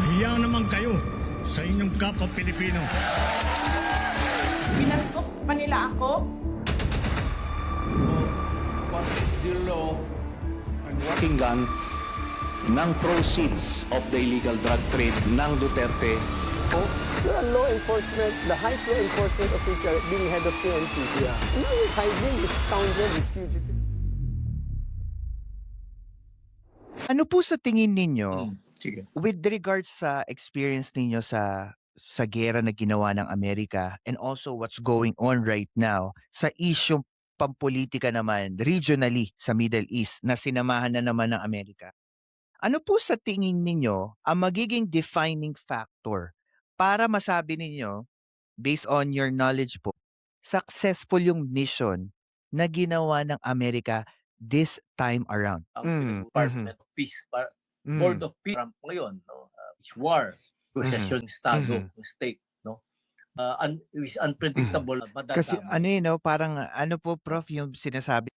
Mahiya naman kayo sa inyong kapwa Pilipino. Binastos pa nila ako. What is the law and what Pakinggan ng proceeds of the illegal drug trade ng Duterte. You're a law enforcement, the highest law enforcement official being head of PNP. Yeah. Now you're hiding this scoundrel, this fugitive. Ano po sa tingin ninyo Sige. with regards sa experience ninyo sa gera na ginawa ng Amerika and also what's going on right now sa issue pampolitika naman regionally sa Middle East na sinamahan na naman ng Amerika? Ano po sa tingin ninyo ang magiging defining factor para masabi ninyo, based on your knowledge po, successful yung mission na ginawa ng Amerika this time around? Ang Department of Peace, Board of Peace Trump ngayon, no? It's war, possession ng Estado, ng state, no? Is unpredictable. Kasi madadama. ano yun, no? Parang ano po, Prof, yung sinasabi,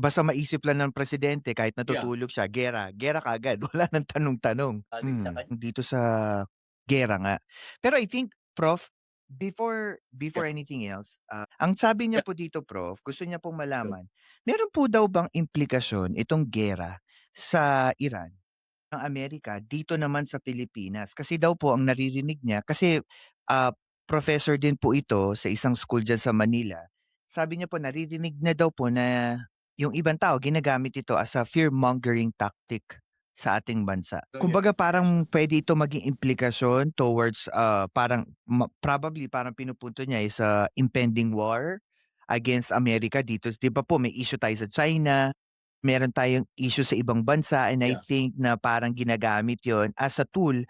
basta maisip lang ng presidente kahit natutulog siya, gera kaagad, wala nang tanong-tanong. Galing sa kanya. Dito sa gera nga. Pero I think, Prof, before anything else, ang sabi niya po dito, Prof, gusto niya pong malaman, meron po daw bang implikasyon itong gera sa Iran ng Amerika dito naman sa Pilipinas? Kasi daw po ang naririnig niya, kasi professor din po ito sa isang school dyan sa Manila, sabi niya po naririnig na daw po na yung ibang tao ginagamit ito as a fear-mongering tactic sa ating bansa. Kumbaga parang pwede ito maging implikasyon towards parang probably parang pinupunto niya is impending war against America dito. 'Di ba po may issue tayo sa China, meron tayong issue sa ibang bansa, and I think na parang ginagamit 'yon as a tool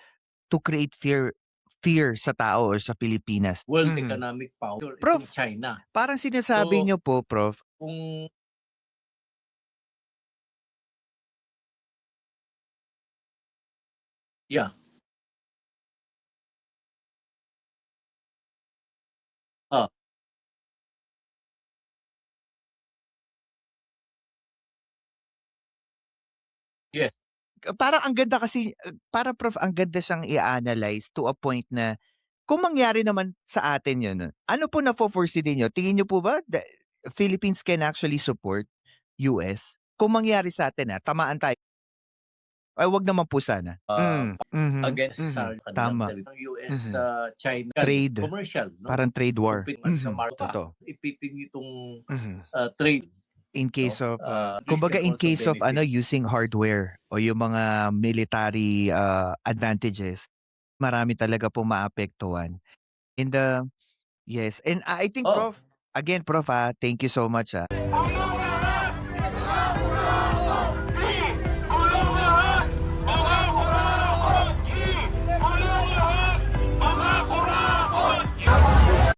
to create fear sa tao or sa Pilipinas. World Economic Power, Prof, itong China. Parang sinasabi So, niyo po, Prof, Kung yeah. Ah. Yes. parang ang ganda kasi, para Prof, ang ganda siyang i-analyze to a point na kung mangyari naman sa atin yun, ano po na-foresee ninyo? Tingin niyo po ba the Philippines can actually support US? Kung mangyari sa atin, tamaan tayo. Ay, wag naman po sana. Against sa Tama. ng US China Trade. commercial, no? Parang trade war. Open sa market. Totoo. Ipiping itong trade. In case No? of, kumbaga in also case of benefit. using hardware o yung mga military advantages, marami talaga po maapektuhan. And yes, and I think Oh. Prof, again Prof, thank you so much.